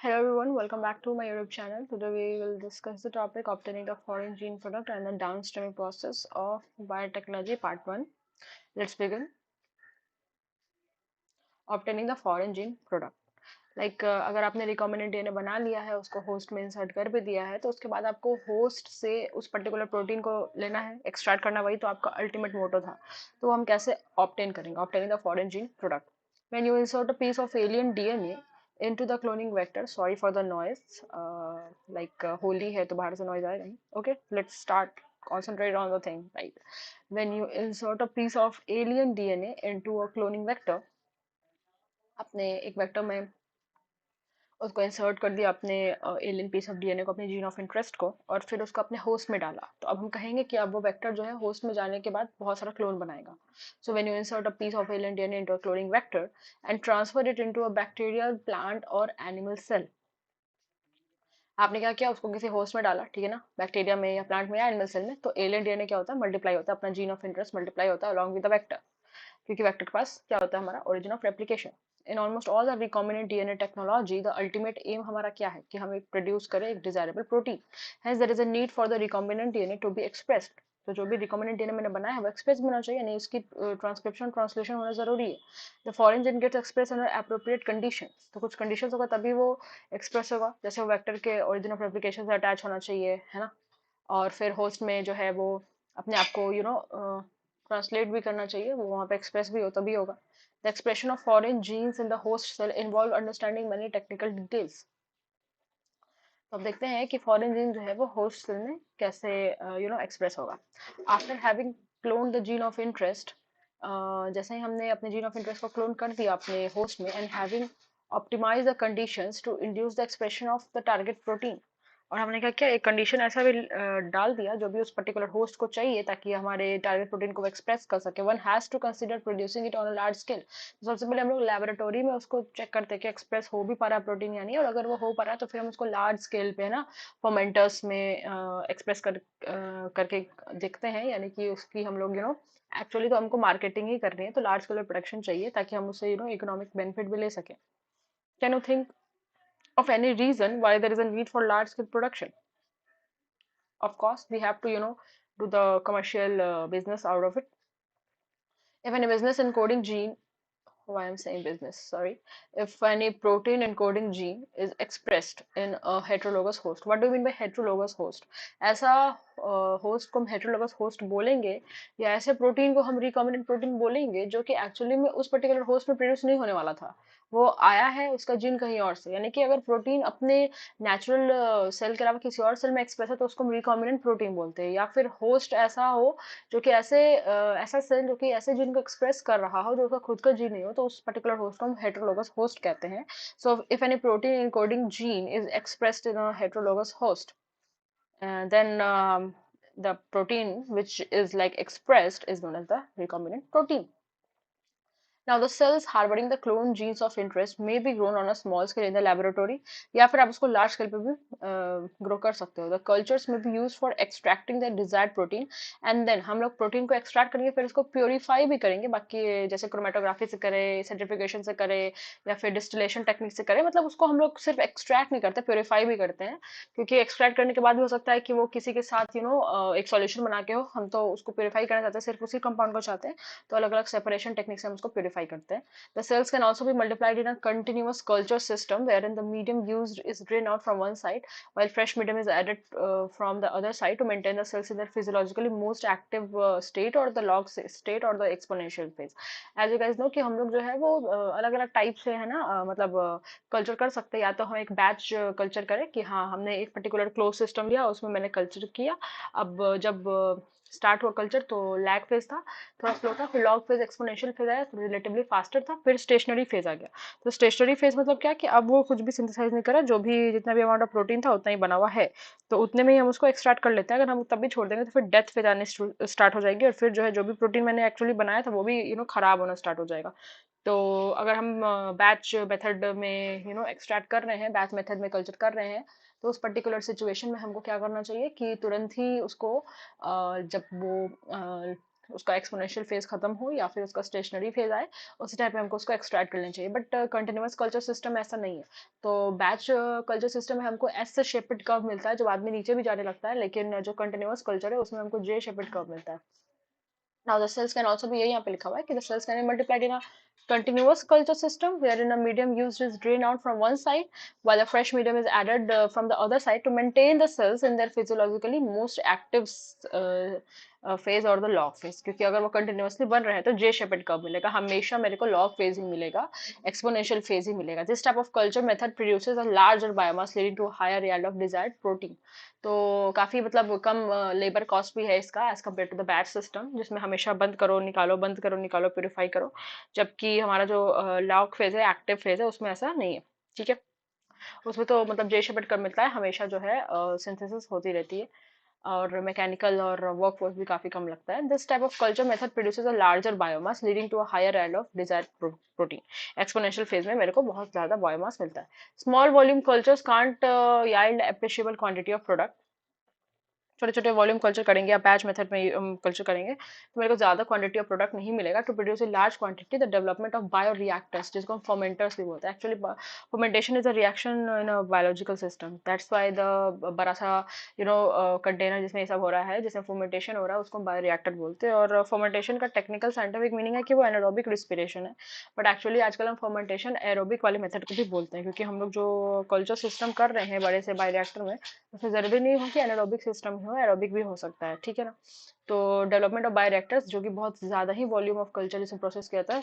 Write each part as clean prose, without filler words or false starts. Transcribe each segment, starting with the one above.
Hello everyone, welcome back to my YouTube channel. Today we will discuss the topic obtaining the foreign gene product and the downstream process of biotechnology part 1. Let's begin. Obtaining the foreign gene product. अगर आपने recombinant DNA बना लिया है, उसको host में insert कर भी दिया है, तो उसके बाद आपको होस्ट से उस पर्टिकुलर प्रोटीन को लेना है, एक्सट्रैक्ट करना, वही तो आपका अल्टीमेट मोटो था। तो हम कैसे ऑब्टेन करेंगे? Obtaining the foreign gene product. When you insert a piece of alien DNA into the cloning vector, sorry for the noise, Holi है तो बाहर से नॉइज आएगा नहीं। Okay, let's start. Concentrate on the thing, right? When you insert a piece of alien DNA into a cloning vector, आपने एक vector में उसको इंसर्ट कर दिया, अपने एलियन पीस ऑफ डीएनए को, अपने जीन ऑफ इंटरेस्ट को, और फिर उसको अपने होस्ट में डाला। तो अब हम कहेंगे कि अब वो वेक्टर जो है होस्ट में जाने के बाद बहुत सारा क्लोन बनाएगा। So when you insert a piece of alien DNA into a cloning vector and transfer it into a bacterial, plant और एनिमल सेल। आपने क्या किया? उसको किसी होस्ट में डाला, ठीक है ना, बैक्टीरिया में या प्लांट में या एनिमल सेल में। तो एलियन डीएनए क्या होता है? मल्टीप्लाई होता है, अपना जीन ऑफ इंटरेस्ट मल्टीप्लाई होता है अलॉन्ग विद द वेक्टर, क्योंकि वेक्टर के पास क्या होता है? हमारा origin of replication. In almost all the recombinant DNA technology the ultimate aim हमारा क्या है? कि हम एक प्रोड्यूस करें एक desirable protein. Hence there is a need for the recombinant DNA to be expressed. तो जो भी रिकॉम्बिनेंट डीएनए मैंने बनाया है वो एक्सप्रेस होना चाहिए, नहीं उसकी ट्रांसक्रिप्शन ट्रांसलेशन होना जरूरी है। The foreign gene gets express under appropriate condition. तो कुछ कंडीशन होगा तभी वो एक्सप्रेस होगा, जैसे वो वेक्टर के ओरिजिन ऑफ रेप्लिकेशन से अटैच होना चाहिए, है ना। और फिर होस्ट में जो है वो अपने आप को ट्रांसलेट भी करना चाहिए, वो वहाँ पे एक्सप्रेस भी हो तभी होगा। The expression of foreign genes in the host cell involve understanding many technical details. तो अब देखते हैं कि फॉरेन जीन जो है वो होस्ट सेल में कैसे एक्सप्रेस होगा। After having clone the gene of interest, जैसे ही हमने अपने जीन ऑफ इंटरेस्ट को क्लोन कर दिया अपने होस्ट में, and having optimise the conditions to induce the expression of the target protein. और हमने क्या किया? एक कंडीशन ऐसा भी डाल दिया जो भी उस पर्टिकुलर होस्ट को चाहिए ताकि हमारे टारगेट प्रोटीन को एक्सप्रेस कर सके। One has to consider producing it on a large scale. सबसे पहले हम लोग लेबोरेटरी में उसको चेक करते हैं कि एक्सप्रेस हो भी पा रहा है प्रोटीन या नहीं, और अगर वो हो पा रहा है तो फिर हम उसको लार्ज स्केल पे, है ना, फर्मेंटर्स में एक्सप्रेस करके देखते हैं। यानी कि उसकी हम लोग एक्चुअली तो हमको मार्केटिंग ही करनी है, तो लार्ज स्केल प्रोडक्शन चाहिए ताकि हम उससे इकोनॉमिक बेनिफिट भी ले सकें। Can you think of any reason why there is a need for large scale production? Of course we have to do the commercial business out of it. If any business encoding gene, why I'm saying business, sorry, if any protein encoding gene is expressed in a heterologous host. What do you mean by heterologous host? ऐसा host को हम heterologous host बोलेंगे, या ऐसे protein को हम recombinant protein बोलेंगे जो कि एक्चुअली में उस पर्टिकुलर होस्ट में प्रोड्यूस नहीं होने वाला था, वो आया है उसका जीन कहीं और से। यानी कि अगर प्रोटीन अपने नेचुरल सेल के अलावा किसी और सेल में एक्सप्रेस है तो उसको हम रिकॉम्बिनेंट प्रोटीन बोलते हैं। या फिर होस्ट ऐसा हो जो कि ऐसा सेल जो कि ऐसे जीन को एक्सप्रेस कर रहा हो जो उसका खुद का जीन नहीं हो, तो उस पर्टिकुलर होस्ट को हम हेटेरोलोगस होस्ट कहते हैं। So if any protein encoding gene is expressed in a heterologous host, then the protein which is like expressed is known as the recombinant protein. Now the cells harboring the clone genes of interest may be grown on a small scale in the laboratory, या फिर आप उसको large scale पे भी grow कर सकते हो. The cultures may be used for extracting the desired protein, and then हम लोग प्रोटीन को एक्सट्रैक्ट करेंगे, फिर इसको प्योरीफाई भी करेंगे, बाकी जैसे क्रोमेटोग्राफी से करें, सेंट्रिफिकेशन से करें, या फिर डिस्टिलेशन टेक्निक से करें। मतलब उसको हम लोग सिर्फ एक्सट्रैक्ट नहीं करते, प्योरीफाई भी करते हैं, क्योंकि एक्सट्रैक्ट करने के बाद भी हो सकता है कि वो किसी के साथ एक सॉल्यूशन बना के हो। हम तो उसको प्योरीफाई करना चाहते हैं, सिर्फ उसी कंपाउंड को चाहते हैं, तो अलग अलग सेपरेशन टेक्निक से हम उसको प्योरीफाई करते हैं। The cells can also be multiplied in a continuous culture system wherein the medium used is drained out from one side while fresh medium is added from the other side to maintain the cells in their physiologically most active state or the log state or the exponential phase. As you guys know कि हम लोग जो है वो अलग अलग type से, है ना, मतलब कल्चर कर सकते हैं। या तो हम एक बैच कल्चर करें कि हाँ हमने एक पर्टिकुलर क्लोज सिस्टम लिया, उसमें मैंने कल्चर किया। अब जब स्टार्ट हुआ कल्चर तो लैग फेज था, थोड़ा स्लो था, फिर लॉग फेज एक्सपोनेंशियल फेज आया तो रिलेटिवली फास्टर था, फिर स्टेशनरी फेज आ गया। तो स्टेशनरी फेज मतलब क्या कि अब वो कुछ भी सिंथेसाइज नहीं करा, जो भी जितना भी अमाउंट ऑफ प्रोटीन था उतना ही बना हुआ है, तो उतने में ही हम उसको एक्सट्रैक्ट कर लेते हैं। अगर हम तब भी छोड़ देंगे तो फिर डेथ फेज आने स्टार्ट हो जाएगी, और फिर जो है जो भी प्रोटीन मैंने एक्चुअली बनाया था वो भी खराब होना स्टार्ट हो जाएगा। तो अगर हम बैच मेथड में एक्सट्रैक्ट कर रहे हैं, बैच मेथड में कल्चर कर रहे हैं, तो उस पर्टिकुलर सिचुएशन में हमको क्या करना चाहिए कि तुरंत ही उसको जब वो उसका एक्सपोनेंशियल फेज खत्म हो या फिर उसका स्टेशनरी फेज आए, उसी टाइप में हमको उसको एक्सट्रैक्ट कर लेना चाहिए। बट कंटिन्यूअस कल्चर सिस्टम ऐसा नहीं है। तो बैच कल्चर सिस्टम में हमको एस से शेपेड कर्व मिलता है, जो बाद में नीचे भी जाने लगता है, लेकिन जो कंटिन्यूअस कल्चर है उसमें हमको जे शेपेड कर्व मिलता है। Now the cells can also be, यही यहाँ पे लिखा हुआ है कि the cells can be multiplied in a continuous culture system wherein a medium used is drained out from one side while a fresh medium is added from the other side to maintain the cells in their physiologically most active phase और the log phase। क्योंकि अगर वो continuously बन रहे हैं तो J shaped curve मिलेगा, हमेशा मेरे को log phase ही मिलेगा, exponential phase ही मिलेगा। This type of culture method produces a larger biomass leading to a higher yield of desired protein। तो काफी मतलब कम लेबर कॉस्ट भी है इसका as compare to the batch system, जिसमें हमेशा बंद करो निकालो, बंद करो निकालो, प्योरीफाई करो। जबकि हमारा जो लॉग फेज है, एक्टिव फेज है, उसमें ऐसा नहीं है। ठीक है, उसमें तो मतलब जे शेपेड कर मिलता है, हमेशा जो है सिंथेसिस होती रहती है, और मैकेनिकल और वर्क फोर्स भी काफी कम लगता है। This type of culture method produces a larger biomass leading to a higher yield of desired protein. Exponential phase में मेरे को बहुत ज्यादा बायोमास मिलता है। Small volume cultures can't yield appreciable quantity of product। छोटे छोटे वॉल्यूम कल्चर करेंगे या बैच मेथड में कल्चर करेंगे तो मेरे को ज्यादा क्वांटिटी ऑफ प्रोडक्ट नहीं मिलेगा। To produce a large quantity the development of bioreactors, जिसको हम फर्मेंटर्स भी बोलते हैं। Actually fermentation is a reaction in a biological system, that's why the बड़ा सा कंटेनर जिसमें ये सब हो रहा है, जिसमें फर्मेंटेशन हो रहा है, उसको बायो रिएक्टर बोलते हैं। और फर्मेंटेशन का टेक्निकल साइंटिफिक मीनिंग है कि वो एनारोबिक रिस्पिरेशन है, बट एक्चुअली आजकल हम फर्मेंटेशन एरोबिक वाले मेथड को भी बोलते हैं, क्योंकि हम लोग जो कल्चर सिस्टम कर रहे हैं बड़े से बायो रिएक्टर में, उसमें जरूरी नहीं हो कि एनारोबिक सिस्टम हो, एरोबिक भी हो सकता है। ठीक है ना। तो डेवलपमेंट ऑफ बायोरिएक्टर्स, जो कि बहुत ज्यादा ही वॉल्यूम ऑफ कल्चर जिसमें प्रोसेस किया था,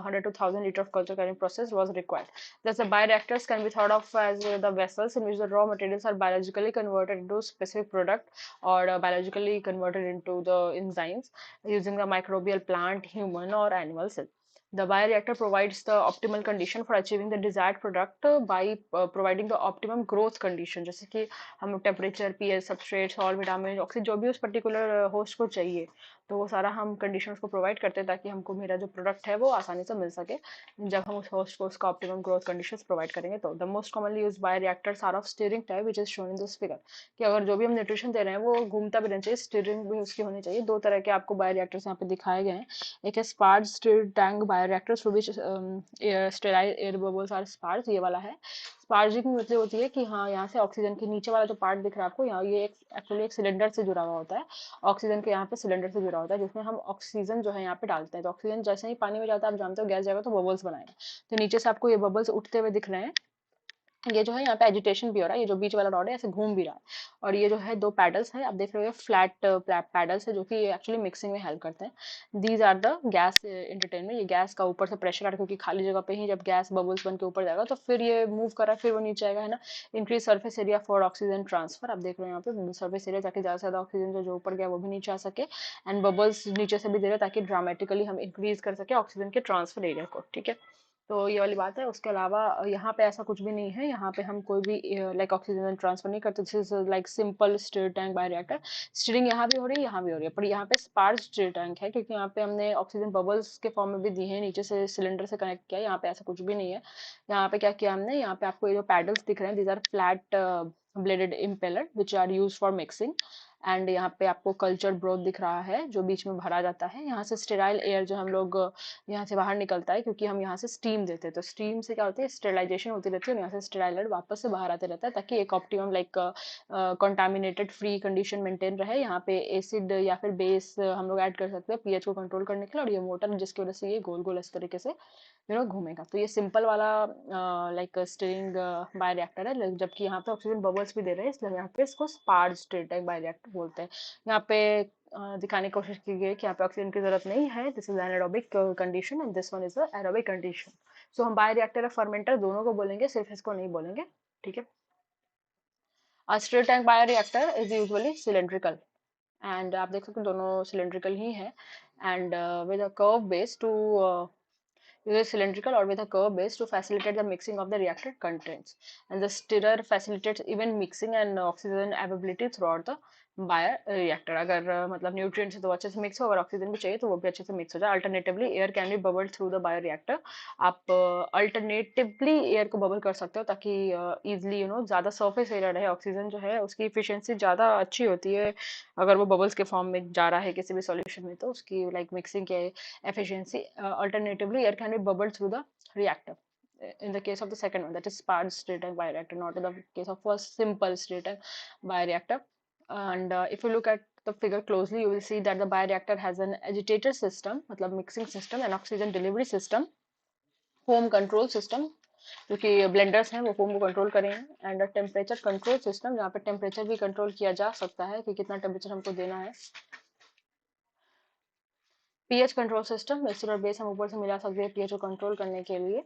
100 to 1000 litre of culture carrying process was required. Thus the bioreactors can be thought of as the vessels in which the raw materials are biologically converted into specific product, or biologically converted into the enzymes using the microbial plant, human or animal cell। The bioreactor provides the optimal condition for achieving the desired product by providing the optimum growth condition। जैसे कि हम लोग temperature, pH, substrate, salt, vitamin, oxygen, जो भी उस particular host को चाहिए, तो वो सारा हम कंडीशन उसको प्रोवाइड करते हैं ताकि हमको मेरा जो प्रोडक्ट है वो आसानी से मिल सके। जब हम उस होस्ट को उसका ऑप्टिमम ग्रोथ कंडीशंस प्रोवाइड करेंगे तो the most commonly used bioreactors are of stirring type which is shown in this figure. कि अगर जो भी हम न्यूट्रिशन दे रहे हैं वो घूमता भी रहना चाहिए, स्टीयरिंग भी उसकी होनी चाहिए। दो तरह के आपको बायोरिएक्टर्स यहाँ पे दिखाए गए हैं। एक है sparge stirred tank bioreactors for which sterile air bubbles are sparge, ये वाला है। स्पार्जिंग मतलब होती है कि हाँ, यहाँ से ऑक्सीजन के नीचे वाला जो पार्ट दिख रहा है आपको, यहाँ ये एक्चुअली एक सिलेंडर से जुड़ा हुआ होता है। ऑक्सीजन के यहाँ पे सिलेंडर से जुड़ा होता है, जिसमें हम ऑक्सीजन जो है यहाँ पे डालते हैं। तो ऑक्सीजन जैसे ही पानी में जाता है, आप जानते हो गैस जाएगा तो बबल्स बनाएगा। तो नीचे से आपको ये बबल्स उठते हुए दिख रहे हैं। ये जो है यहाँ पे एजिटेशन भी हो रहा है, ये जो बीच वाला रॉड है ऐसे घूम भी रहा है। और ये जो है दो पैडल्स हैं, आप देख रहे हो, फ्लैट पैडल्स है, जो कि एक्चुअली मिक्सिंग में हेल्प करते हैं। These are the gas entertainment. ये गैस का ऊपर से प्रेशर आ रहा है, क्योंकि खाली जगह पे ही जब गैस बबल्स बन के ऊपर जाएगा तो फिर ये मूव कर रहा है, फिर वो नीचे आएगा, है ना। Increase surface area for oxygen transfer, आप देख रहे हो यहाँ पे सर्फेस एरिया, ताकि ज्यादा से ज्यादा ऑक्सीजन जो ऊपर गया वो भी नीचे आ सके। एंड बबल्स नीचे से भी दे रहे हैं ताकि ड्रामेटिकली हम इंक्रीज कर सके ऑक्सीजन के ट्रांसफर एरिया को। ठीक है, तो ये वाली बात है। उसके अलावा यहाँ पे ऐसा कुछ भी नहीं है, यहाँ पे हम कोई भी लाइक ऑक्सीजन ट्रांसफर नहीं करते। This is like simple stir tank bioreactor. Steering यहाँ भी हो रही है, यहाँ भी हो रही है, पर यहाँ पे स्पार्ज स्टिर टैंक है, क्योंकि यहाँ पे हमने ऑक्सीजन बबल्स के फॉर्म में भी दी है, नीचे से सिलेंडर से कनेक्ट किया है। यहाँ पे ऐसा कुछ भी नहीं है। यहाँ पे क्या किया हमने, यहाँ पे आपको ये जो पैडल्स दिख रहे हैं, these are flat bladed impeller which are use for mixing. And यहाँ पे आपको कल्चर ब्रोथ दिख रहा है, जो बीच में भरा जाता है। यहाँ से स्टेराइल एयर जो हम लोग यहाँ से बाहर निकलता है, क्योंकि हम यहाँ से स्टीम देते हैं, तो स्टीम से क्या होती है, स्टेरिलाइजेशन होती रहती है, और यहाँ से स्टेराइल एयर वापस से बाहर आते रहता है, ताकि एक optimum like contaminated free condition maintain रहे। यहाँ पे एसिड या फिर बेस हम लोग ऐड कर सकते हैं पीएच को कंट्रोल करने के लिए, और ये मोटर जिसकी वजह से ये गोल गोल इस तरीके से घूमेगा। तो ये सिंपल वाला लाइक स्टीयरिंग बायोरिएक्टर है, जबकि यहाँ पे ऑक्सीजन बबल्स भी दे रहे हैं, इसलिए यहाँ पे इसको स्पार्ज स्टीयर टैंक बायोरिएक्टर बोलते हैं। यहाँ पे दिखाने की कोशिश की गई है कि यहाँ पे ऑक्सीजन की जरूरत नहीं है। This is anaerobic condition and this one is aerobic condition. So हम बायोरिएक्टर और फर्मेंटर दोनों को बोलेंगे, सिर्फ इसको नहीं बोलेंगे। ठीक है। Stir tank bioreactor is usually cylindrical, and आप देख सकते हो दोनों सिलेंड्रिकल ही है, and with a curve base to uses cylindrical or with a curve base to facilitate the mixing of the reactor contents, and the stirrer facilitates even mixing and oxygen availability throughout the bioreactor. अगर मतलब nutrients है तो अच्छे से mix हो, अगर oxygen भी चाहिए तो वो भी अच्छे से मिक्स हो जाए। Alternatively air can be bubble through the bio reactor. आप अल्टरनेटिवली एयर को बबल कर सकते हो ताकि इजिली ज़्यादा सरफेस एरिया रहे। ऑक्सीजन जो है उसकी इफिशियंसी ज़्यादा अच्छी होती है अगर वो बबल्स के फॉर्म में जा रहा है किसी भी सॉल्यूशन में, तो उसकी लाइक मिक्सिंग के efficiency. Alternatively air can be bubble through the reactor in the case of the second one, that is sparse state tank bioreactor, not in the case of first simple state tank bioreactor. And if you look at the figure closely, you will see that the bioreactor has an agitator system, मतलब mixing system, and oxygen delivery system, foam control system, जो कि blenders हैं वो foam को control करेंगे, and temperature control system जहाँ पे temperature भी कंट्रोल किया जा सकता है कि कितना टेम्परेचर हमको देना है। पीएच कंट्रोल सिस्टम, एसिड और बेस हम ऊपर से मिला सकते हैं पीएच को कंट्रोल करने के लिए।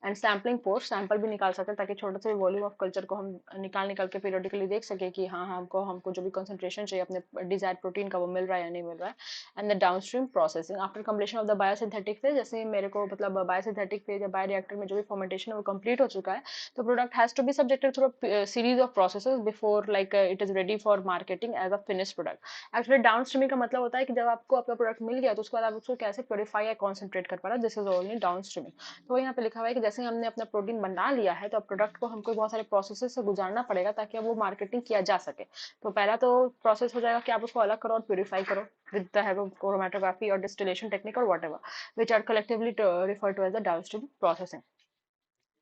एंड सैम्पलिंग पोर्ट, सैंपल भी निकाल सकते हैं ताकि छोटे से वॉल्यूम ऑफ कल्चर को हम निकाल निकाल के पीरियडिकली देख सके कि हाँ हमको हमको जो भी कंसंट्रेशन चाहिए अपने डिजायर्ड प्रोटीन का वो मिल रहा है या नहीं मिल रहा है। And the downstream processing after completion of the biosynthetic phase, जैसे मेरे को मतलब बायोसिंथेटिक फेज या बायोरिएक्टर में जो भी फॉर्मेटेशन है वो कंप्लीट हो चुका है, तो product has to be subjected through series of processes before like it is ready for marketing as a finish product. Actually down streaming का मतलब होता है कि जब आपको अपना प्रोडक्ट मिल गया तो उसके बाद आप उसको कैसे प्योरीफाई या कॉन्सेंट्रेट कर पा रहा, this is only down streaming. तो यहाँ पे लिखा हुआ है कि जैसे हमने अपना प्रोटीन बना लिया है तो अब प्रोडक्ट को हमको बहुत सारे प्रोसेसेस से गुजारना पड़ेगा ताकि अब वो मार्केटिंग किया जा सके। तो पहला तो प्रोसेस हो जाएगा कि आप उसको अलग करो और प्योरीफाई करो with the help of chromatography और डिस्टिलेशन टेक्निक और whatever, which are collectively referred to as the downstream processing.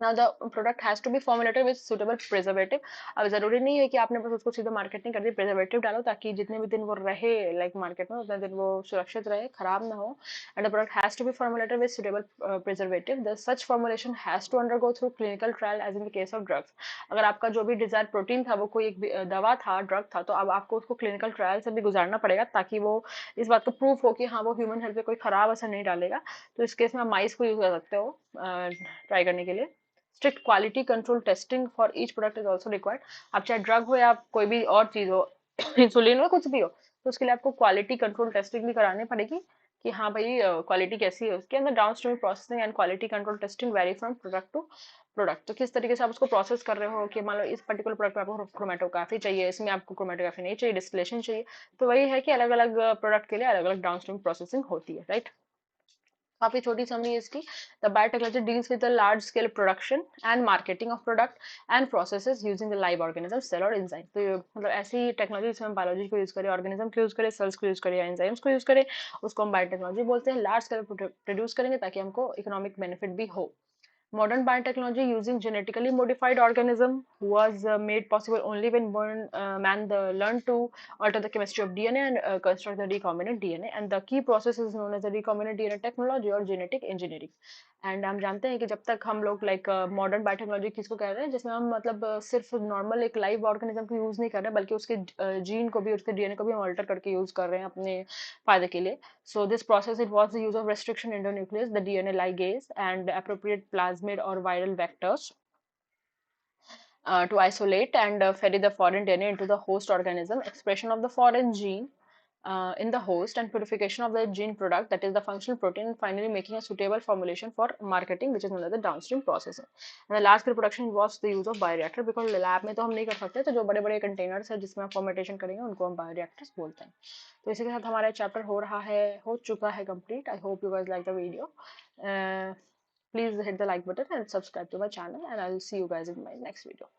Now the product has to be formulated with suitable preservative. अब जरूरी नहीं है कि आपने बस उसको सीधा मार्केटिंग कर दी, प्रिजर्वेटिव डालो ताकि जितने भी दिन वो रहे लाइक मार्केट में उतने दिन वो सुरक्षित रहे, खराब ना हो। And the product has to be formulated with suitable preservative. The such formulation has to undergo through clinical trial as in the case of drugs. अगर आपका जो भी डिजायर प्रोटीन था वो कोई एक दवा था, ड्रग था, तो अब आपको उसको क्लिनिकल ट्रायल से भी गुजारना पड़ेगा ताकि वो इस बात का प्रूफ हो कि हाँ वो ह्यूमन हेल्थ पे कोई खराब असर नहीं डालेगा। तो इस केस में आप माइस को यूज कर सकते हो ट्राई करने के लिए। Strict quality control testing for each product is also required. अब चाहे ड्रग हो या कोई भी और चीज हो, इंसुलिन हो, कुछ भी हो, तो उसके लिए आपको क्वालिटी कंट्रोल टेस्टिंग भी करानी पड़ेगी कि हाँ भाई क्वालिटी कैसी है उसके अंदर। Downstream processing and quality control testing vary from product to product. तो किस तरीके से आप उसको प्रोसेस कर रहे हो कि मान लो इस पर्टिकुलर प्रोडक्ट में आपको क्रोमेटोग्राफी चाहिए, इसमें आपको क्रोमेटोग्राफी नहीं चाहिए, डिस्टिलेशन चाहिए, तो वही है कि अलग अलग प्रोडक्ट के लिए अलग अलग डाउन स्ट्रीम प्रोसेसिंग होती है, राइट। काफी छोटी समरी है इसकी। The biotechnology deals with the large scale production and marketing of product and processes using the live organism, cell और एंजाइम। तो ये मतलब ऐसी टेक्नोलॉजी जिसमें हम बायोलॉजी को यूज करें, ऑर्गेनिज्म को यूज करें, सेल्स को यूज करें या एंजाइम्स को यूज करें, उसको हम बायोटेक्नोलॉजी बोलते हैं। लार्ज स्केल प्रोड्यूस करेंगे ताकि हमको इकोनॉमिक बेनिफिट भी हो। Modern biotechnology using genetically modified organism was made possible only when man learned to alter the chemistry of DNA and construct the recombinant DNA. And the key process is known as the recombinant DNA technology or genetic engineering. And हम जानते हैं कि जब तक हम लोग like modern biotechnology किसको कह रहे हैं, जिसमें हम मतलब सिर्फ नॉर्मल एक लाइव ऑर्गेनिज्म को यूज नहीं कर रहे बल्कि उसके जीन को भी, उसके डीएनए को भी हम अल्टर करके यूज कर रहे हैं अपने फायदे के लिए। So this process involves the use of restriction endonuclease, the DNA ligase, and appropriate plasmid or viral vectors to isolate and ferry the foreign DNA into the host organism, expression of the foreign gene in the host, and purification of the gene product, that is the functional protein, and finally making a suitable formulation for marketing, which is known as the downstream processing. And the large scale production involves the use of bioreactor, because lab में तो हम नहीं कर सकते, तो जो बड़े बड़े कंटेनर्स है जिसमें हम फॉर्मेटेशन करेंगे उनको हम बायोरिएक्टर्स बोलते हैं। तो इसी के साथ हमारा चैप्टर हो चुका है complete. I hope you guys like the video. Please hit the like button and subscribe to my channel, and I'll see you guys in my next video.